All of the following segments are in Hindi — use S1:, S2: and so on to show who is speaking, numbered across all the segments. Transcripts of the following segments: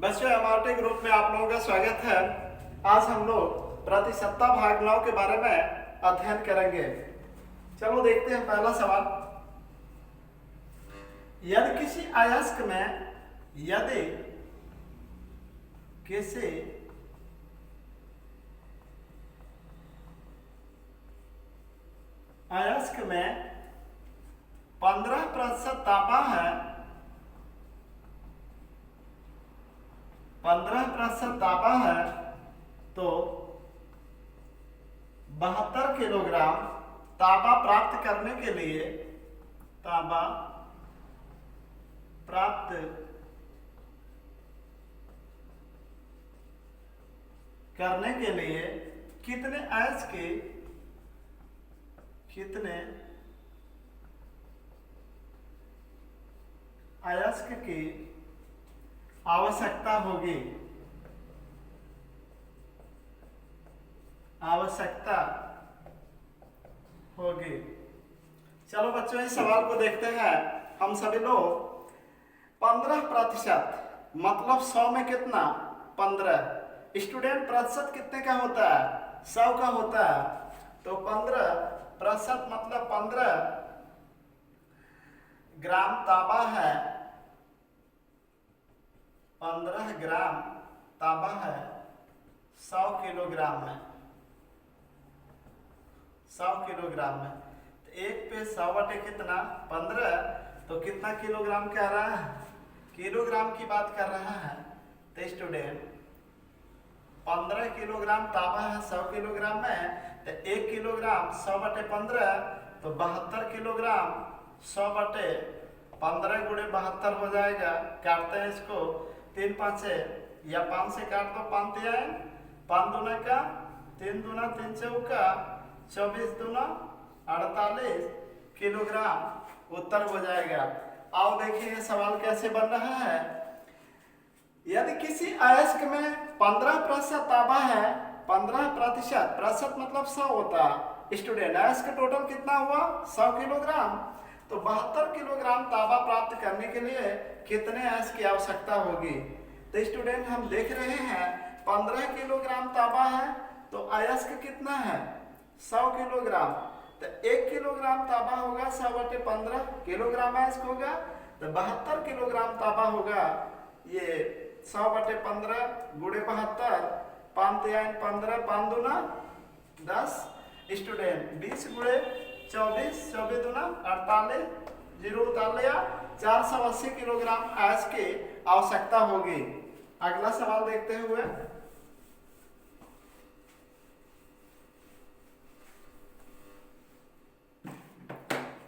S1: बच्चों एमआरटी ग्रुप में आप लोगों का स्वागत है। आज हम लोग प्रतिशतता भागनाओं के बारे में अध्ययन करेंगे। चलो देखते हैं पहला सवाल। यदि किसी अयस्क में यदि किसी अयस्क में 15% तापा है, 15% तापा है तो 72 किलोग्राम तापा प्राप्त करने के लिए तापा प्राप्त करने के लिए कितने अयस्क की आवश्यकता होगी। चलो बच्चों इस सवाल को देखते हैं। हम सभी लोग 15% मतलब 100 में कितना 15 स्टूडेंट प्रतिशत कितने का होता है 100 का होता है। तो 15% मतलब 15 ग्राम तांबा है, 15 ग्राम तांबा है 100 किलोग्राम में, 100 किलोग्राम में। तो 1 पे 100 बटे कितना 15, तो कितना किलोग्राम कह रहा है, किलोग्राम की बात कर रहा है। तो स्टूडेंट 15 किलोग्राम तांबा है 100 किलोग्राम में, तो 1 किलोग्राम 100 बटे 15 तो 72 किलोग्राम 100 बटे 15 गुणे 72 हो जाएगा। काटते हैं इसको, 3 5 या 5 से काट दो, 5 तिहाई 5 दूना का 3 दूना 3 चौका 24 दूना 48 किलोग्राम उत्तर हो जाएगा। आओ देखिए सवाल कैसे बन रहा है। यदि किसी अयस्क में 15% तांबा है, 15% मतलब 100 होता है। स्टूडेंट अयस्क टोटल कितना हुआ 100 किलोग्राम, तो 72 किलोग्राम तांबा प्राप्त करने के लिए कितने अयस्क की आवश्यकता होगी। तो स्टूडेंट हम देख रहे हैं 15 किलोग्राम तांबा है तो अयस्क कितना है 100 किलोग्राम। तो 1 किलोग्राम तांबा होगा 100 बटे 15 किलोग्राम अयस्क होगा, तो 72 किलोग्राम तांबा होगा। ये 100 बटे 15 गुणे 72, 5 तिहाई 15, 5 दूना 10 स्टूडेंट 20 गुणे 24, 24 दूना 48, 0 उतार लिया, 480 किलोग्राम अयस्क की आवश्यकता होगी। अगला सवाल देखते हुए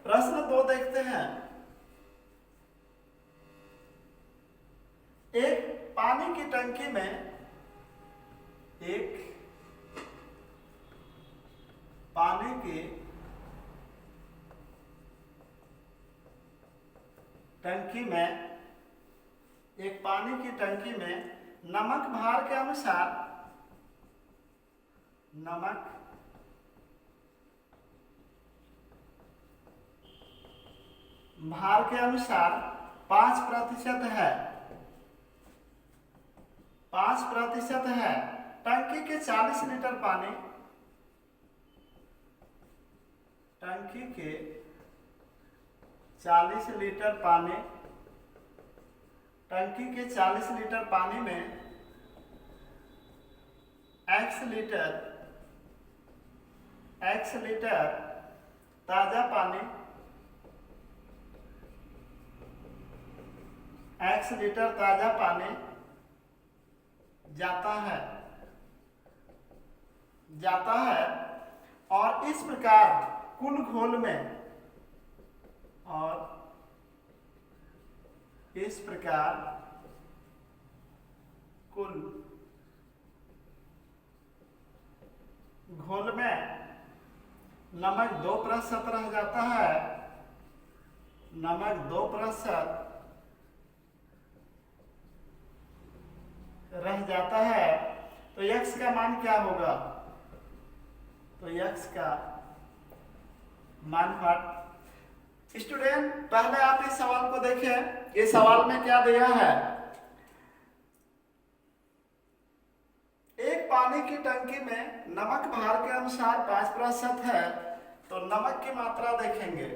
S1: प्रश्न 2 देखते हैं। एक पानी की टंकी में एक पानी की टंकी में नमक भार के अनुसार 5% है, 5% है। टंकी के 40 लीटर पानी, टंकी के 40 लीटर पानी, टंकी के 40 लीटर पानी में x लीटर ताजा पानी, x लीटर ताजा पानी जाता है और इस प्रकार कुल घोल में, और इस प्रकार कुल घोल में नमक 2% रह जाता है, नमक 2% रह जाता है। तो x का मान क्या होगा, तो x का मान स्टूडेंट पहले आप इस सवाल को देखें। ये सवाल में क्या दिया है, पानी की टंकी में नमक भार के अनुसार 5% है, तो नमक की मात्रा देखेंगे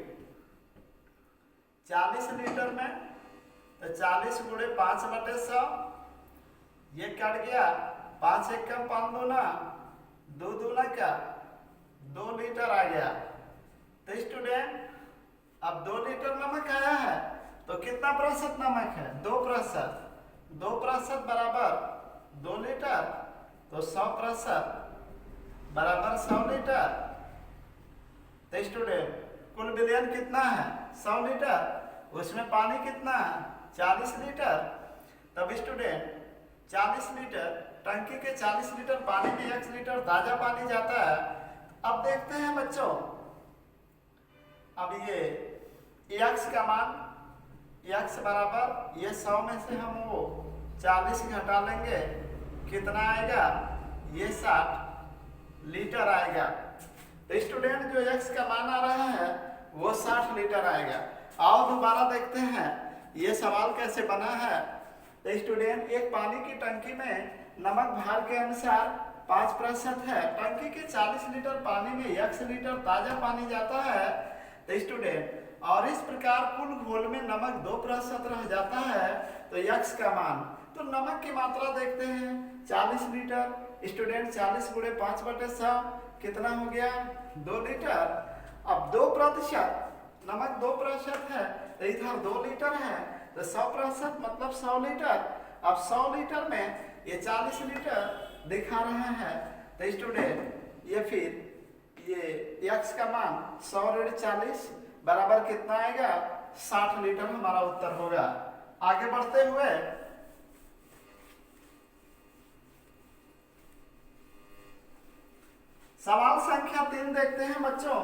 S1: 40 लीटर में, तो 40 गुणे 5/100, ये कट गया 5 एक कम 5 दूना 2 दूना का 2 लीटर आ गया। तो स्टूडेंट अब 2 लीटर नमक आया है, तो कितना प्रतिशत नमक है? 2%। 2% बराबर 2 लीटर, तो 100% बराबर 100 लीटर। तो स्टूडेंट कुल विलयन कितना है? 100 लीटर। उसमें पानी कितना है? 40 लीटर। तब स्टूडेंट 40 लीटर टंकी के 40 लीटर पानी में 1 लीटर ताजा पानी जाता है। अब देखते हैं बच्चों, अब ये x का मान, x बराबर ये 100 में से हम वो 40 घटा लेंगे, कितना आएगा? ये 60 लीटर आएगा। तो स्टूडेंट जो x का मान आ रहा है वो 60 लीटर आएगा। आओ दोबारा देखते हैं ये सवाल कैसे बना है। तो स्टूडेंट एक पानी की टंकी में नमक भार के अनुसार 5% है, टंकी के 40 लीटर पानी में 1 लीटर ताजा पानी जाता है। तो स्टूडेंट और इस प्रकार कुल घोल में नमक 2% रह जाता है, तो x का मान, तो नमक की मात्रा देखते हैं 40 लीटर। स्टूडेंट 40 गुणे 5/100 कितना हो गया? 2 लीटर। अब 2% नमक 2% है, तो इधर 2 लीटर है, तो 100% मतलब 100 लीटर। अब 100 लीटर में ये 40 लीटर दिखा रहा है, तो स्टूडेंट ये फिर ये x का मान 100 × 40 बराबर कितना आएगा? 60 लीटर हमारा उत्तर होगा। आगे बढ़ते हुए सवाल संख्या 3 देखते हैं बच्चों।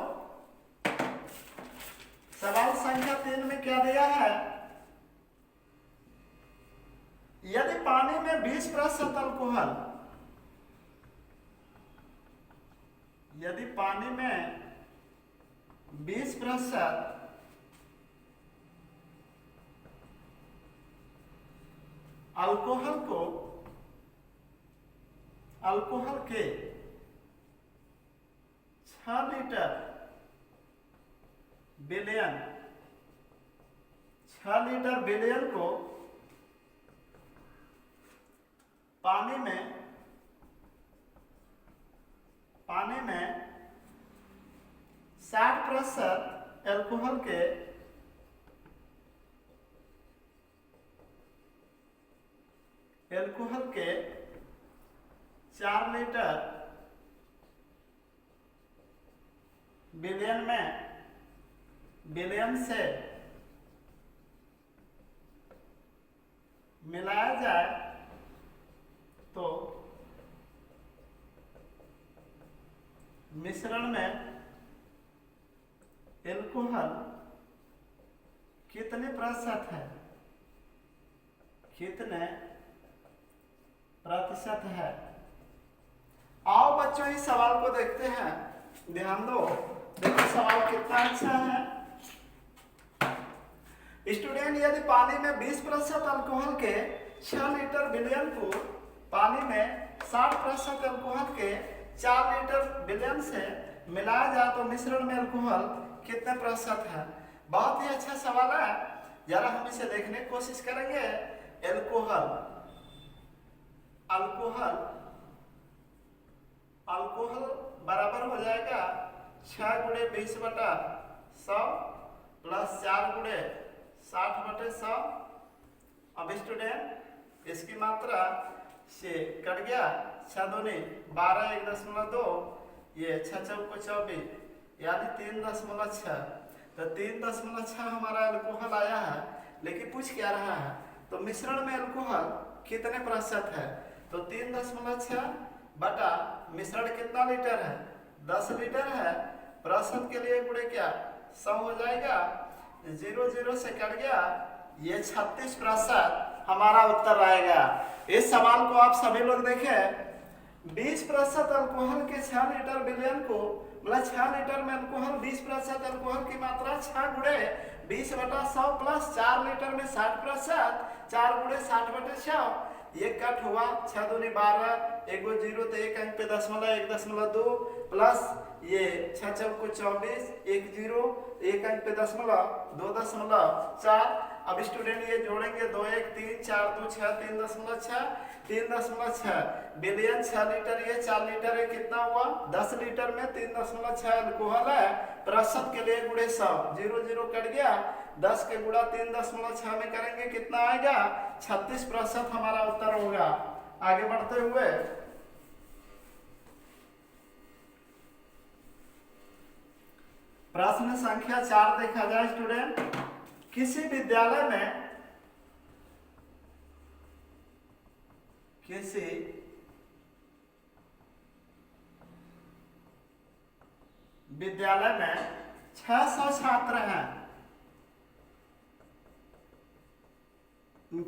S1: सवाल संख्या 3 में क्या दिया है? यदि पानी में 20% अल्कोहल, यदि पानी में 20% अल्कोहल के 6 लीटर विलयन, 6 लीटर विलयन को पानी में 60% अल्कोहल के 4 लीटर विलयन से मिलाया जाए तो मिश्रण में अल्कोहल कितने प्रतिशत है? कितने प्रतिशत है? आओ बच्चों इस सवाल को देखते हैं, ध्यान दो। देखो सवाल कितना अच्छा है। स्टूडेंट यदि पानी में 20% अल्कोहल के 6 लीटर विलयन को पानी में 60% अल्कोहल के 4 लीटर विलयन से मिलाया जाए तो मिश्रण में अल्कोहल कितने प्रतिशत है? बहुत ही अच्छा सवाल है, जरा हम इसे देखने की कोशिश करेंगे। अल्कोहल बराबर हो जाएगा 6 गुणे 20/100 प्लस 4 गुणे 60/100। अब स्टूडेंट इसकी मात्रा से कट गया, 6 दूनी 12, 1.2, ये 6 चौको 24 यानी 3.6। तो 3.6 हमारा अल्कोहल आया है। लेकिन पूछ क्या रहा है? तो मिश्रण में अल्कोहल कितने प्रतिशत है? तो 3.6 बटा मिश्रण कितना लीटर है? 10 लीटर है। प्रतिशत के लिए गुणे क्या 100 हो जाएगा, 0 से कट गया, ये 36% हमारा उत्तर आएगा। इस सवाल को आप सभी लोग देखें, 20% अल्कोहल के 6 लीटर विलयन को, मतलब 6 लीटर में अल्कोहल 20% अल्कोहल की मात्रा 6 गुणे 20/100 प्लस 4 लीटर में 60%, 4 गुणे 60/100 ये कट हुआ, 6 दूनी 12, एक गो जीरो तो एक अंक पे दशमलव 1.2 प्लस ये 6 चौको 24, एक जीरो एक अंक पे दशमलव 2.4। अब स्टूडेंट ये जोड़ेंगे 2 1 3 4 2 6 3.6 बिलियन 6 लीटर, ये 4 लीटर है, कितना हुआ 10 लीटर में 3.6 अल्कोहल है। प्रतिशत के लिए गुणे 100, 0 0 कट गया, 10 के गुणा 3.6 में करेंगे कितना आएगा 36% हमारा उत्तर होगा। आगे बढ़ते हुए प्रश्न संख्या 4 देखा जाए स्टूडेंट। किसी विद्यालय में किसी विद्यालय में 600 छात्र हैं।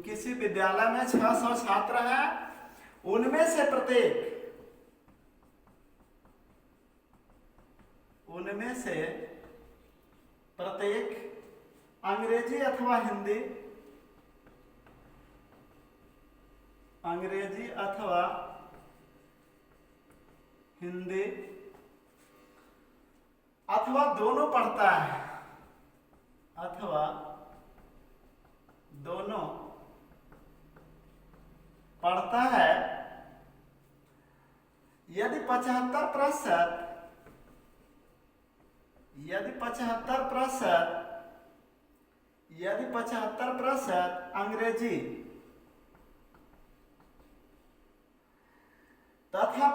S1: किसी विद्यालय में 600 छात्र हैं, उनमें से प्रत्येक अंग्रेजी अथवा हिंदी अथवा दोनों पढ़ता है, यदि 75% अंग्रेजी तथा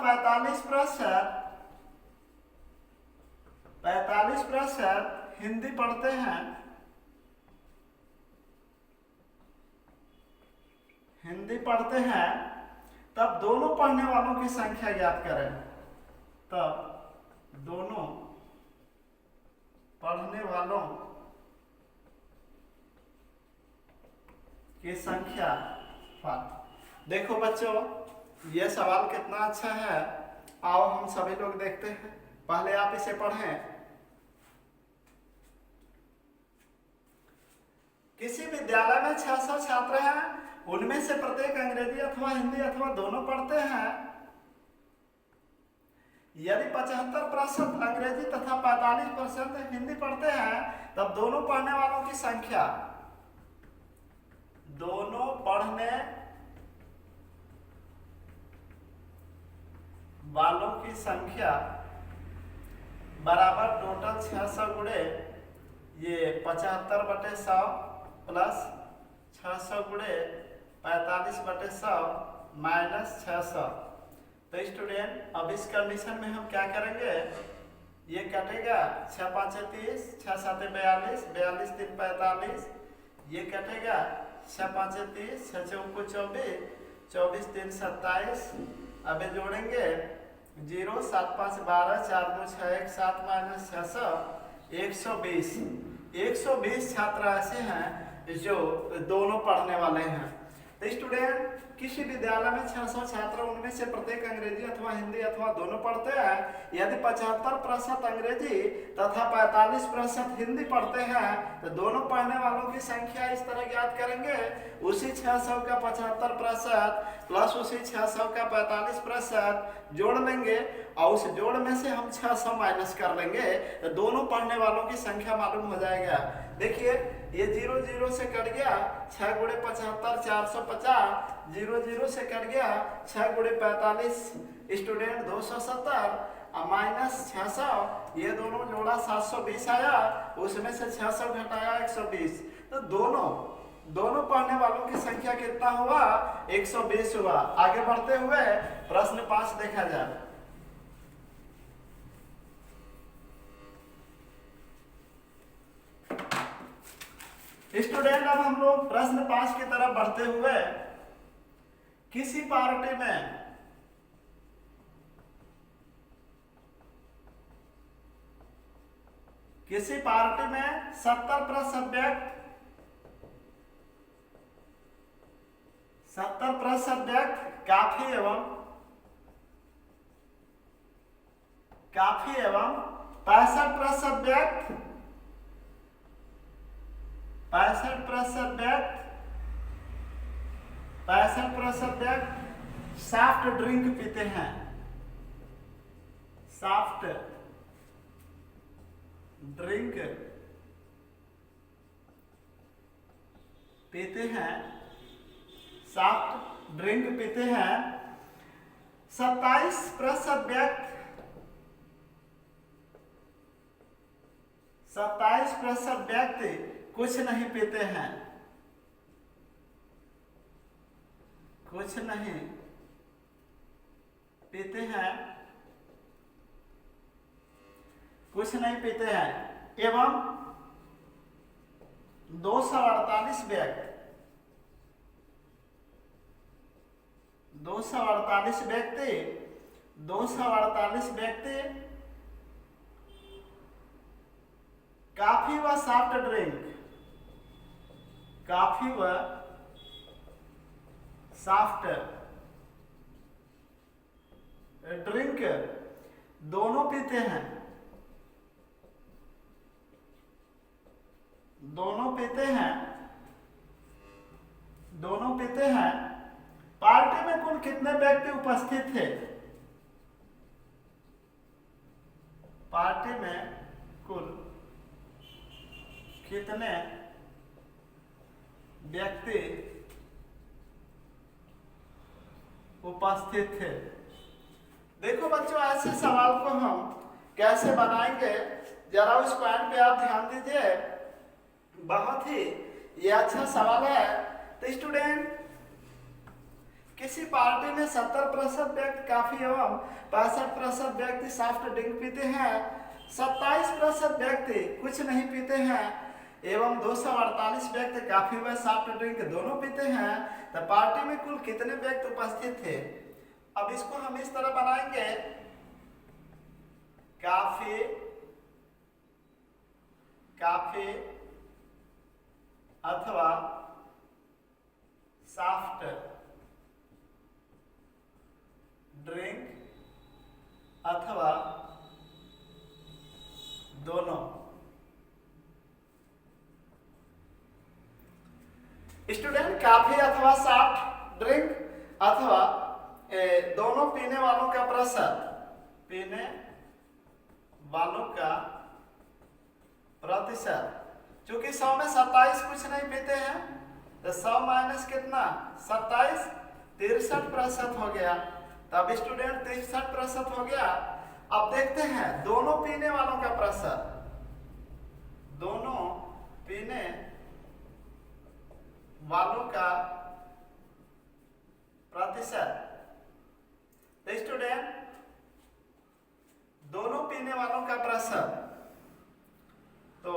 S1: 45% हिंदी पढ़ते हैं, तब दोनों पढ़ने वालों की संख्या ज्ञात करें। तब दोनों पढ़ने वालों की संख्या। देखो बच्चों, ये सवाल कितना अच्छा है, आओ हम सभी लोग देखते हैं। पहले आप इसे पढ़ें। किसी विद्यालय में 600 छात्र हैं, उनमें से प्रत्येक अंग्रेजी अथवा हिंदी अथवा दोनों पढ़ते हैं। यदि 75% अंग्रेजी तथा 45% हिंदी पढ़ते हैं, तब दोनों पढ़ने वालों की संख्या बराबर टोटल 600 गुणे ये 75/100 प्लस 600 गुणे 45/100 माइनस 600। तो स्टूडेंट अब इस कंडीशन में हम क्या करेंगे, ये कटेगा 6 5 30, 6 7 42, 42 3 45, ये कटेगा 6 5 30, 6 4 24, 24 3 27। अब जोड़ेंगे 0 7 5 12, 4 2 6 1 7 माइनस 600 120 छात्र ऐसे हैं जो दोनों पढ़ने वाले हैं। तो स्टूडेंट किसी विद्यालय में 600 छात्र, उनमें से प्रत्येक अंग्रेजी अथवा हिंदी अथवा दोनों पढ़ते हैं। यदि 75% अंग्रेजी तथा 45% हिंदी पढ़ते हैं, तो दोनों पढ़ने वालों की संख्या इस तरह ज्ञात करेंगे। उसी 600 का 75% प्लस उसी 600 का 45% जोड़ लेंगे और उस जोड़ में से हम 600 माइनस कर लेंगे, तो दोनों पढ़ने वालों की संख्या मालूम हो जाएगा। देखिए ये 0 0 से कट गया, 6 गुणे 75 450, 0 0 से कट गया, 6 गुणे 45 स्टूडेंट 270 माइनस 600, ये दोनों जोड़ा 720 आया, उसमें से 600 घटाया 120। तो दोनों पढ़ने वालों की संख्या कितना हुआ 120 हुआ। आगे बढ़ते हुए प्रश्न 5 देखा जाए। स्टूडेंट अब हम लोग प्रश्न 5 की तरफ बढ़ते हुए, किसी पार्टी में 70% व्यक्ति काफी एवं 65% व्यक्ति 65% व्यक्ति सॉफ्ट ड्रिंक पीते हैं, सॉफ्ट ड्रिंक पीते हैं, सॉफ्ट ड्रिंक पीते हैं। 27% व्यक्ति 27% व्यक्ति कुछ नहीं पीते हैं, कुछ नहीं पीते हैं, कुछ नहीं पीते हैं। एवं 248 व्यक्ति 248 व्यक्ति 248 व्यक्ति कॉफी व सॉफ्ट ड्रिंक, कॉफी व सॉफ्ट ड्रिंक दोनों पीते हैं, दोनों पीते हैं, दोनों पीते हैं। पार्टी में कुल कितने व्यक्ति उपस्थित थे? पार्टी में कुल कितने व्यक्ति उपस्थित थे? देखो बच्चों, ऐसे सवाल को हम कैसे बनाएंगे, जरा उस पॉइंट पे आप ध्यान दीजिए। बहुत ही ये अच्छा सवाल है। तो स्टूडेंट, किसी पार्टी में 70% व्यक्ति कॉफी एवं 65% व्यक्ति सॉफ्ट ड्रिंक पीते हैं, 27% व्यक्ति कुछ नहीं पीते हैं एवं 248 व्यक्ति कॉफी व सॉफ्ट ड्रिंक दोनों पीते हैं। तो पार्टी में कुल कितने व्यक्ति उपस्थित थे? अब इसको हम इस तरह बनाएंगे, कॉफी कॉफी अथवा सॉफ्ट ड्रिंक अथवा दोनों। स्टूडेंट, कॉफी अथवा सॉफ्ट ड्रिंक अथवा दोनों पीने वालों का प्रतिशत, पीने वालों का प्रतिशत, चूंकि 100 में 27 कुछ नहीं पीते हैं, तो 100 माइनस कितना 27, 63% हो गया। तब स्टूडेंट 63% हो गया। अब देखते हैं दोनों पीने वालों का प्रतिशत, दोनों पीने वालों का प्रतिशत। तो स्टूडेंट, दोनों पीने वालों का प्रतिशत, तो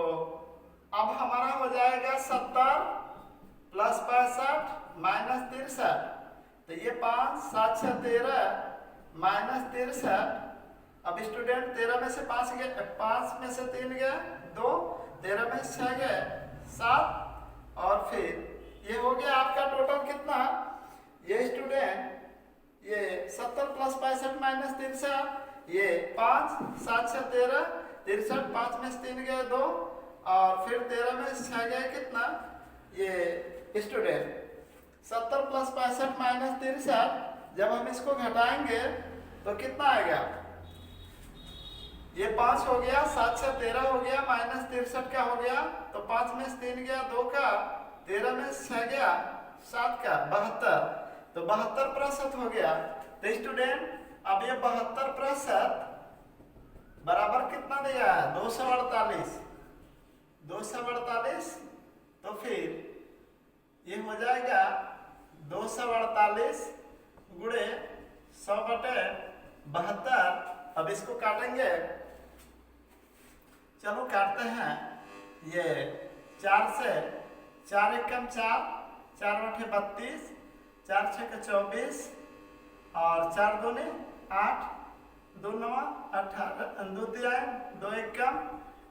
S1: अब हमारा हो जाएगा 70 प्लस 65 माइनस 63। तो ये 5 7 6 13 माइनस 63। अब स्टूडेंट 13 में से 5 गए, 5 में से 3 गए 2, 13 में से 6 गए 7, और फिर ये हो गया आपका टोटल कितना? ये स्टूडेंट, ये 70 प्लस 65 माइनस 63, ये 5 7 6 13, 63, 5 में से 3 गए 2, और फिर 13 में से 6 गए कितना? ये स्टूडेंट 70 प्लस 65 माइनस 63, जब हम इसको घटाएंगे तो कितना आएगा? ये 5 हो गया, 7 6 13 हो गया, माइनस 63 का हो गया, तो 5 में से 3 गया 2 का, 13 में से 6 गया 7 का, 72, तो 72% हो गया। तो स्टूडेंट, अब ये 72% बराबर कितना दिया है? 248, 248। तो फिर ये हो जाएगा 248 गुणे 100/72। अब इसको काटेंगे, चलो काटते हैं। ये 4 से 4 एकम 4, 4 8 32, 4 6 24, और 4 दूनी 8, 2 9 18, 2 3 2 एकम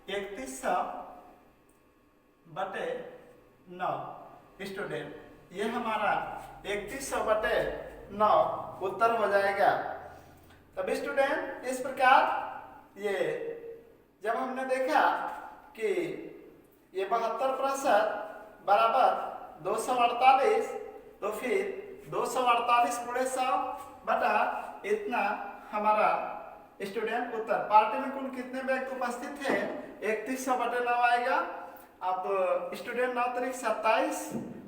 S1: 3100/9। स्टूडेंट, ये हमारा 3100/9 उत्तर हो जाएगा। तब स्टूडेंट, इस प्रकार ये जब हमने देखा कि ये 72% बराबर 248, तो फिर 248 गुणे 100 बटा इतना हमारा स्टूडेंट उत्तर। पार्टी में कुल कितने व्यक्ति उपस्थित थे? 3100 बटे 9 आएगा। अब स्टूडेंट 9 तारीख 27,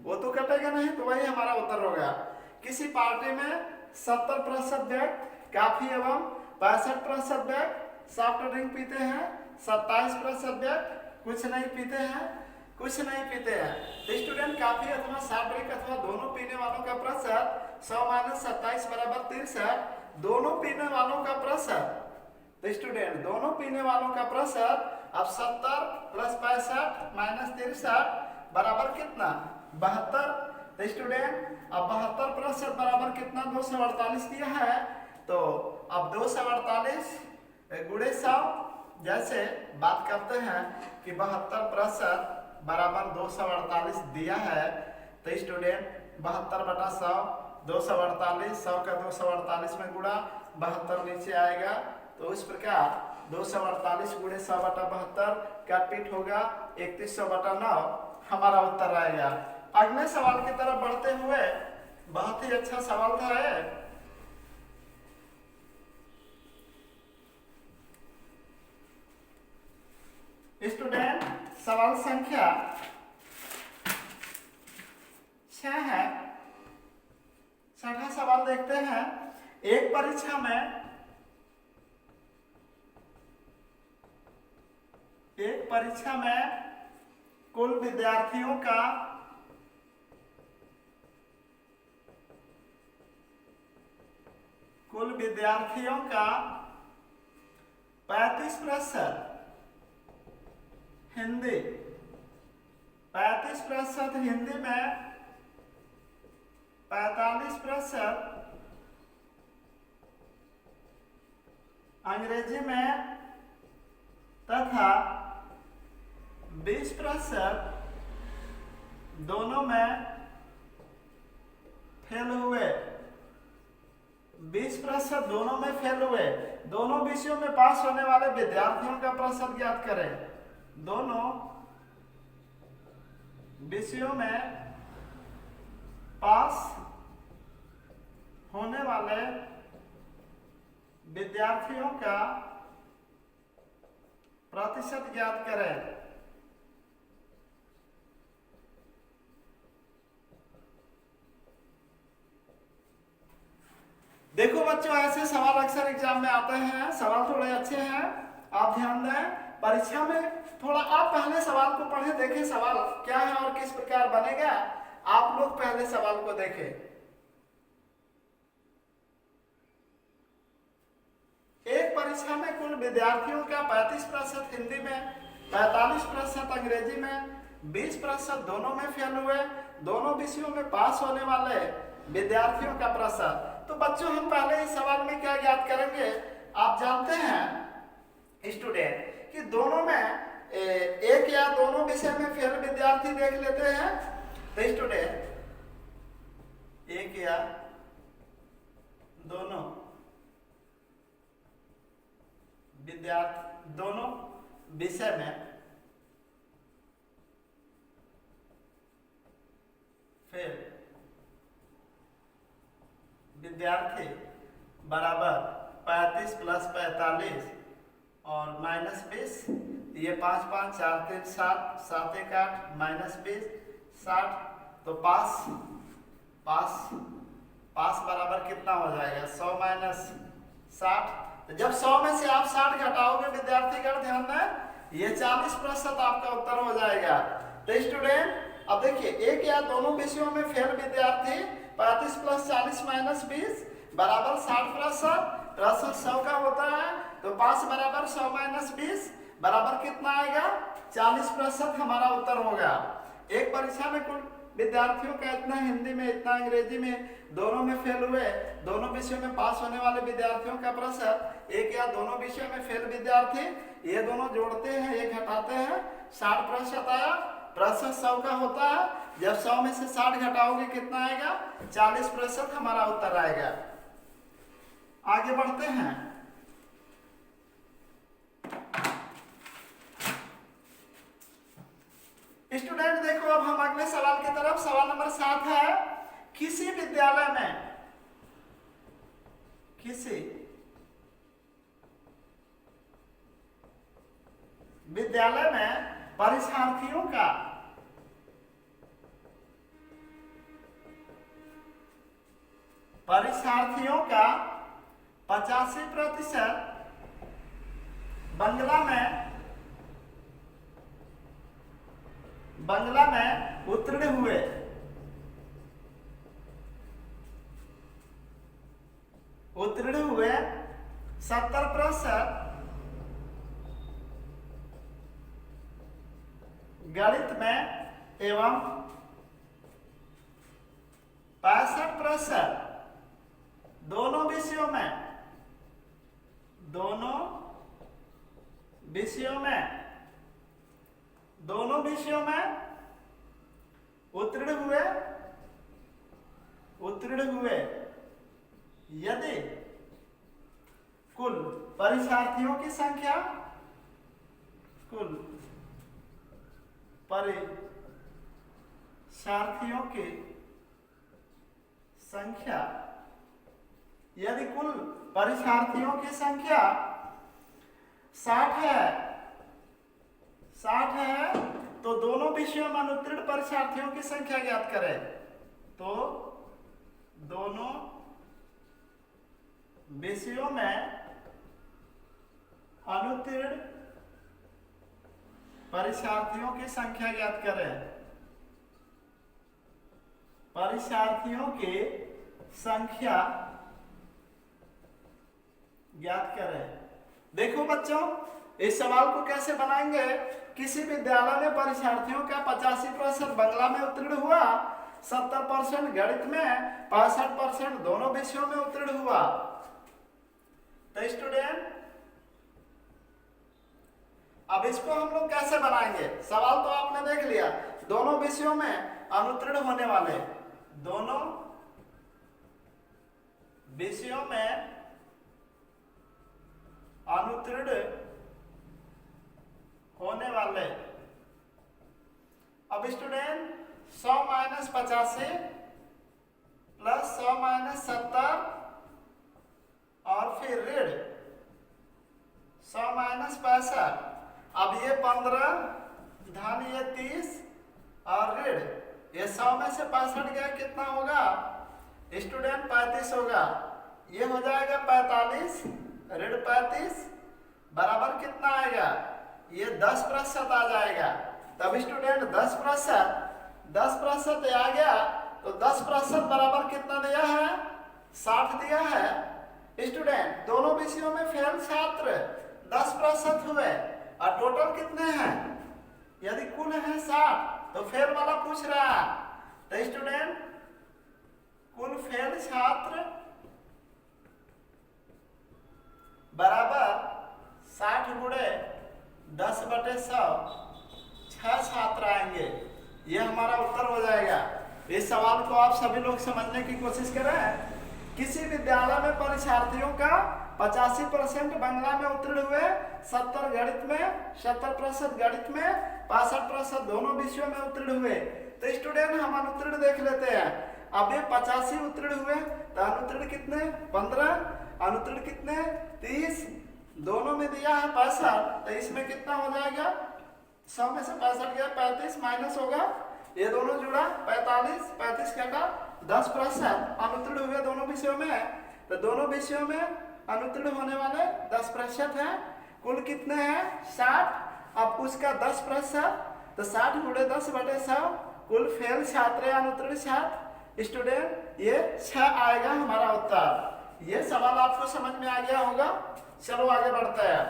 S1: वो तो कटेगा नहीं, तो वही हमारा उत्तर होगा। किसी पार्टी में 70% व्यक्ति कॉफी एवं 65% व्यक्ति सॉफ्ट ड्रिंक पीते हैं, 27% व्यक्ति कुछ नहीं पीते हैं, कुछ नहीं पीते हैं। तो स्टूडेंट कॉफी अथवा सॉफ्ट ड्रिंक अथवा दोनों पीने वालों का प्रतिशत 100 - 27 बराबर 63। दोनों पीने वालों का प्रतिशत, तो स्टूडेंट दोनों पीने वालों का प्रतिशत अब 70 + 65 - 63 बराबर कितना? 72। तो स्टूडेंट अब 72% बराबर कितना? 248 दिया है। तो अब 248 गुणे 100 जैसे बात करते हैं कि 72% बराबर 248 दिया है, तो स्टूडेंट 72 बटा 100, 248, 100 का 248 में गुणा, 72 नीचे आएगा। तो इस प्रकार 248 गुणे 100 बटा 72 कैपिट होगा 3100 बटा 9 हमारा उत्तर आएगा। अगले सवाल की तरफ बढ़ते हुए, बहुत ही अच्छा सवाल था ये। स्टूडेंट सवाल संख्या 6 है। 6वां सवाल देखते हैं। एक परीक्षा में कुल विद्यार्थियों का कुल विद्यार्थियों का 35% हिंदी, 35% हिंदी में, 45% अंग्रेजी में तथा 20% दोनों में फेल हुए। 20% दोनों में फेल हुए। दोनों विषयों में पास होने वाले विद्यार्थियों का प्रतिशत ज्ञात करें। दोनों विषयों में पास होने वाले विद्यार्थियों का प्रतिशत ज्ञात करें। देखो बच्चों, ऐसे सवाल अक्सर एग्जाम में आते हैं। सवाल थोड़े अच्छे हैं, आप ध्यान दें। परीक्षा में थोड़ा आप पहले सवाल को पढ़े, देखें सवाल क्या है और किस प्रकार बनेगा। आप लोग पहले सवाल को देखें। एक परीक्षा में कुल विद्यार्थियों का 35% हिंदी में, 45% अंग्रेजी में, 20% दोनों में फेल हुए। दोनों विषयों में पास होने वाले विद्यार्थियों का प्रतिशत। तो बच्चों, हम पहले इस सवाल में क्या ज्ञात करेंगे? आप जानते हैं स्टूडेंट कि दोनों में एक या दोनों विषय में फेल विद्यार्थी देख लेते हैं। तो स्टूडेंट एक या दोनों विद्यार्थी दोनों विषय में फेल विद्यार्थी बराबर 35 + 45 और -20। ये 5 - 5 4 3 7 7 1 8 -20 60। तो पास बराबर कितना हो जाएगा? 100 - 60। तो जब 100 में से आप 60 घटाओगे विद्यार्थीगण, ध्यान दें, ये 40% आपका उत्तर हो जाएगा। तो स्टूडेंट अब देखिए, एक या दोनों विषयों में फेल विद्यार्थी 35 + 40 - 20 बराबर 60%। प्रतिशत 100 का होता है, तो 5 बराबर 100 - 20 बराबर कितना आएगा? 40% हमारा उत्तर होगा। एक परीक्षा में कुल विद्यार्थियों का इतना हिंदी में, इतना अंग्रेजी में, दोनों में फेल हुए। दोनों विषयों में पास होने वाले विद्यार्थियों का प्रतिशत, एक या दोनों विषयों में फेल विद्यार्थी, ये दोनों जोड़ते हैं, ये घटाते हैं, 60% आया। प्रतिशत 100 का होता है, जब 100 में से 60 घटाओगे कितना आएगा? 40% हमारा उत्तर आएगा। आगे बढ़ते हैं। स्टूडेंट देखो, अब हम अगले सवाल की तरफ। सवाल नंबर 7 है किसी विद्यालय में, किसी विद्यालय में परीक्षार्थियों का परीक्षार्थियों का 85% बंगला में उत्तीर्ण हुए। उत्तीर्ण हुए 70% गणित में एवं 65% दोनों विषयों में उत्तीर्ण हुए यदि कुल परीक्षार्थियों की संख्या यदि कुल परीक्षार्थियों की संख्या 60 है तो दोनों विषयों में अनुत्तीर्ण परीक्षार्थियों की संख्या ज्ञात करें। तो दोनों विषयों में अनुत्तीर्ण परीक्षार्थियों की संख्या ज्ञात करें। परीक्षार्थियों की संख्या ज्ञात करें। देखो बच्चों, इस सवाल को कैसे बनाएंगे। किसी विद्यालय में परीक्षार्थियों का 85% बांग्ला में उत्तीर्ण हुआ, 70% गणित में, 65% दोनों विषयों में उत्तीर्ण हुआ। तो स्टूडेंट, अब इसको हम लोग कैसे बनाएंगे। सवाल तो आपने देख लिया, दोनों विषयों में अनुत्तीर्ण होने वाले, दोनों विषयों में अनुत्तीर्ण होने वाले। अब स्टूडेंट, 100 - 85 प्लस 100 - 70 और फिर ऋण 100 - 65। अब ये 15 धन ये 30 और ऋण ये 100 में से 65 गया, कितना होगा स्टूडेंट 35 होगा। ये हो जाएगा 45 ऋण 35 बराबर कितना आएगा, ये 10% आ जाएगा। तब स्टूडेंट 10% आ गया तो 10% बराबर कितना दिया है, 60 दिया है। स्टूडेंट, दोनों विषयों में फेल छात्र 10% हुए और टोटल कितने हैं, यदि कुल है 60 तो फेल वाला पूछ रहा है। तो स्टूडेंट, कुल फेल छात्र बराबर 60 गुणे 10/100 6 छात्र आएंगे। ये हमारा उत्तर हो जाएगा। इस सवाल को आप सभी लोग समझने की कोशिश करें। किसी विद्यालय में परीक्षार्थियों का 85% बांग्ला में उत्तीर्ण हुए, 70 गणित में, 70% गणित में, 65% दोनों विषयों में उत्तीर्ण हुए। तो स्टूडेंट, हम अनुत्तीर्ण देख लेते हैं। अब ये 85 उत्तीर्ण हुए तो अनुत्तीर्ण कितने 15, अनुत्तीर्ण कितने 30, दोनों में दिया है 65, तो इसमें कितना हो जाएगा, 100 में से 65 गया 35 माइनस होगा, ये दोनों जुड़ा 45, 35 का 10% अनुत्तीर्ण हुए दोनों विषयों में। तो दोनों विषयों में अनुत्तीर्ण होने वाले 10% हैं। कुल कितने हैं 60। अब उसका 10%, तो 60 गुणे 10/100 कुल फेल छात्र अनुत्तीर्ण छात्र। स्टूडेंट, ये 6 आएगा हमारा उत्तर। ये सवाल आपको समझ में आ गया होगा। चलो आगे बढ़ते हैं।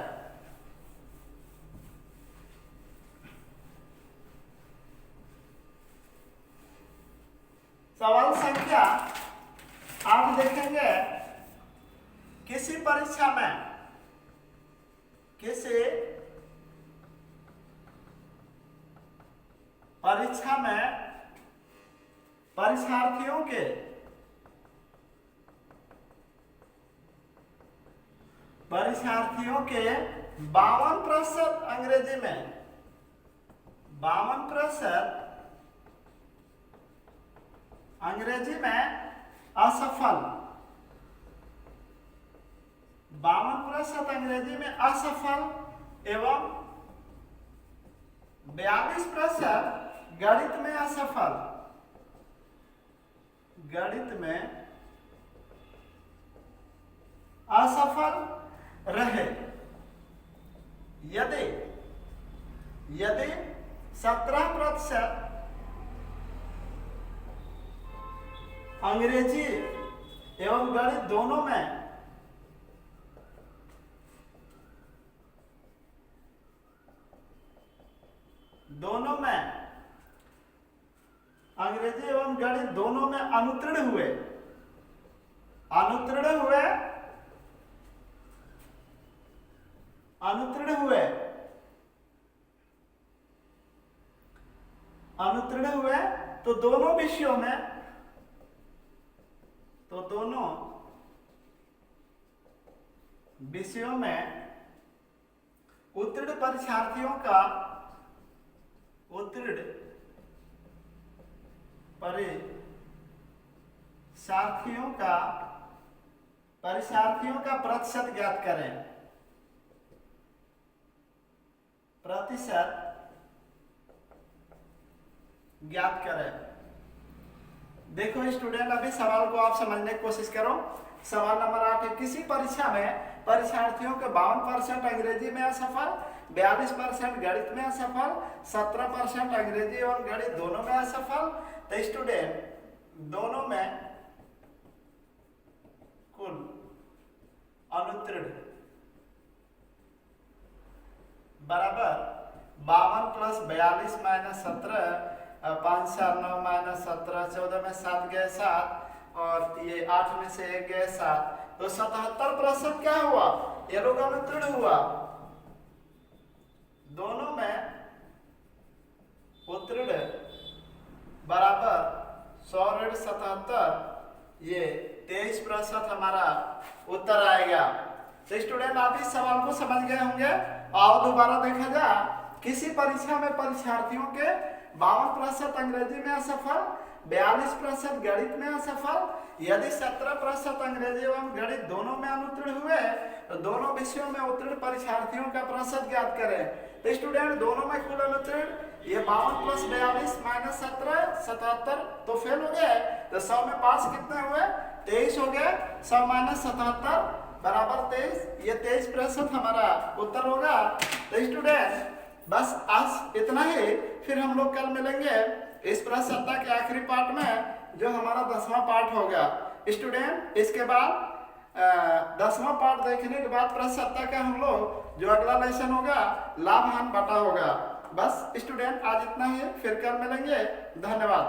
S1: सवाल संख्या आप देखेंगे, किसी परीक्षा में परीक्षार्थियों के परीक्षार्थियों के 52% अंग्रेजी में 52% अंग्रेजी में असफल, 52% अंग्रेजी में असफल एवं 42% गणित में असफल। गणित में असफल रहे। यदि 17% अंग्रेजी एवं गणित दोनों में अंग्रेजी एवं गणित दोनों में अनुत्तीर्ण हुए, तो दोनों विषयों में उत्तीर्ण परीक्षार्थियों का प्रतिशत ज्ञात करें। देखो स्टूडेंट, अभी सवाल को आप समझने की कोशिश करो। सवाल नंबर 8 है, किसी परीक्षा में परीक्षार्थियों के 52% अंग्रेजी में असफल, 42% गणित में असफल, 17% अंग्रेजी एवं गणित दोनों में असफल। तो स्टूडेंट दोनों में कुल अनुत्तीर्ण बराबर 52 + 42 - 17, 5 4 9 - 17, 14 में 7 गए 7 और ये 8 में से 1 गए 7, तो 77% क्या हुआ? ये लोग अनुत्तीर्ण हुआ। दोनों में उत्तीर्ण बराबर 100 ऋण 77, ये 23% हमारा उत्तर आएगा। तो स्टूडेंट आप इस सवाल को समझ गए होंगे। आओ दोबारा देखा जाए। किसी परीक्षा में परीक्षार्थियों के 52% अंग्रेजी में असफल, 42% गणित में असफल, यदि 17% अंग्रेजी एवं गणित दोनों में अनुत्तीर्ण हुए तो दोनों विषयों में उत्तीर्ण परीक्षार्थियों का प्रतिशत ज्ञात करें। तो स्टूडेंट दोनों में कुल अनुत्तीर्ण, ये 52 + 42 - 17, 77 तो फेल हो गए। तो 100 में 5 कितने हुए? 23 हो गए। 100 - 77 बराबर 23, ये 23% हमारा उत्तर होगा। तो स्टूडेंट बस आज इतना ही, फिर हम लोग कल मिलेंगे इस प्रश्न सत्ता के आखिरी पार्ट में, जो हमारा 10वां पार्ट होगा। स्टूडेंट इसके बाद 10वां पार्ट देखने के बाद प्रश्न सत्ता का हम लोग जो अगला लेसन होगा लाभ हानि बटा होगा। बस स्टूडेंट आज इतना ही, फिर कल मिलेंगे। धन्यवाद।